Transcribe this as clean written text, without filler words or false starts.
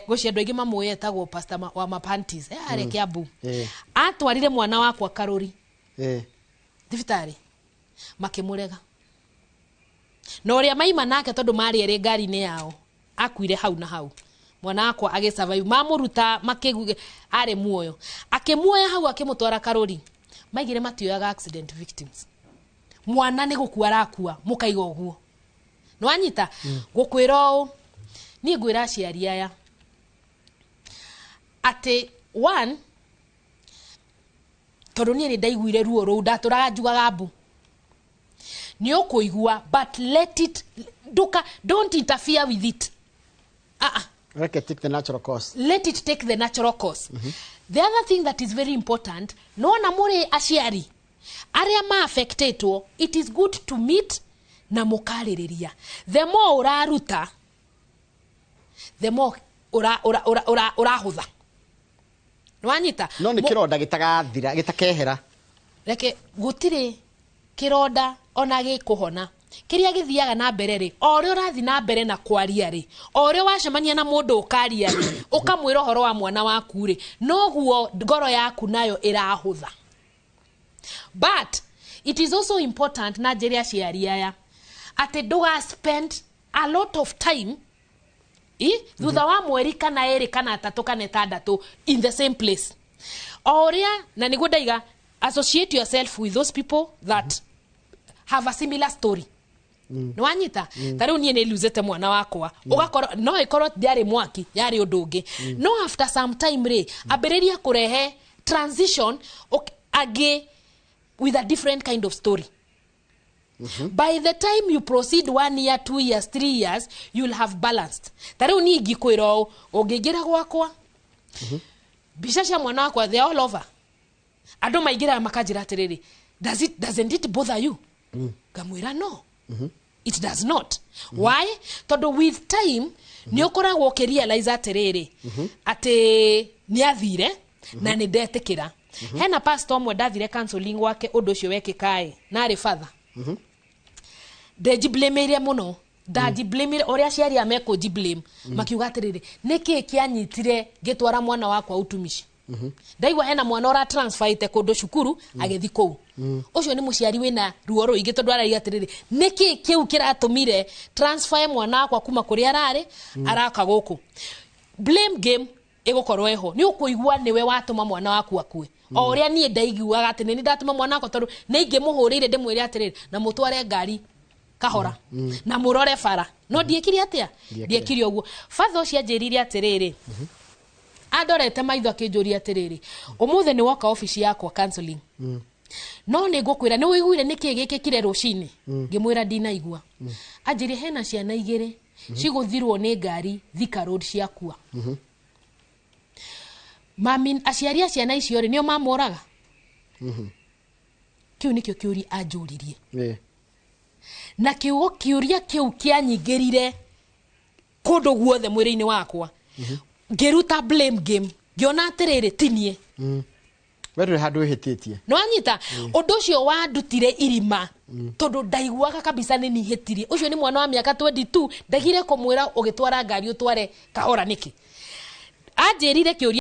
Gocia ndoigi mamu yetagwo pastor wa mapanties are Kiambu atwarire mwana wakwa Karuri thibitari makimurega no ria maima nake tondu mari ere ngari ni yao akuire hau na hau mwana wakwa age survive mamuruta makiguge are muoyo akimuoya hau akimutwara Karuri maigire matioyaga accident victims mwana ni gukua arakua mukaiga uguo no anyita gukwira ni ngwira aciari aya ati one tondu ni ndaiguire ruo ru ndaturajugaga mbu ni ukuigua but let it don't interfere with it let it take the natural course. Let it take the natural course. The other thing that is very important, no na muri aciari aria ma affected, it is good to meet na mukaririria. The more uraruta, the more urahutha. Nwanyita no ni kironda gitagathira gitakehera reke gutire kironda ona gikuhona kiria githiaga na mbere ri ori urathi na mbere na kwaria ri ori wacemania na mundu ukaria ri ukamwira horo wa mwana waku ri noguo ngoro yaku nayo irahutha. But it is also important na jeria ciari aya ati nduga spend a lot of time thutha wa mweri kana eri kana atatu kana etandatu in the same place oria na niguo ndaiga associate yourself with those people that have a similar story. Nwanyita tariu nie ne luzete mwana wakwa ugakora no ikorwo diari mwaki yari udungi no after some time re abereria kurehe transition again with a different kind of story. By the time you proceed 1 year, 2 years, 3 years, you'll have balanced. Tariu ni gikwiro ogigira gwakwa bisha cia mwana wakwa they all over ando maigira makajira atiriri doesn't it bother you? Gamwira no. It does not. Why? Todo with time ni ukoragwo ukirealize atiriri ati ni athire na ni ndetikira hena pastor mwe ndathire counseling wake undu cio wekikae na ari father ndejiblemeire muno ndajiblemeire oria ciari ameko jiblame makiuga atiriri niki kianyitire gitwara mwana wakwa utumishi ndaigwa hena mwana ora transfer ite kundu cukuru agethi kou ucio ni muciari wina ruo ruingi tondu araiga atiriri niki kiu kiratumire transfer mwana wakwa kuma kuri arari araka guku blame game egokorwo eho ni ukuigua niwe watuma mwana waku akue oria nie ndaiguaga ati ni ndatuma mwana wakwa tondu ni ingimuhurire ndimwire atiriri na mutware ngari kahora na murore bara no ndiekiri atia ndiekiri oguo father ucio anjirire atiriri adorete maitho akinjuria atiriri umuthe ni woka office yakwa counseling no ni ngukwira ni wiguire niki gikikire rucini ngimwira ndinaigua anjiri hena ciana igiri ciguthirwo ni ngari Thika Road ciakua mami aciari ciana icio ri nio mamoraga kiu nikio kiuri anjuririe na kiugo kiuria kiu kianyingirire kundu guothe mwiri-ini wakwa ngiruta blame game ngiona atiriri tinie wewe handu hititie no anyita undu ucio wandutire irima tondu ndaiguaga kabisa ni nihitirie ucio ni mwana wa miaka 22 ndagire kumwira ugitwara ngari utware kahora niki anjirire kiuria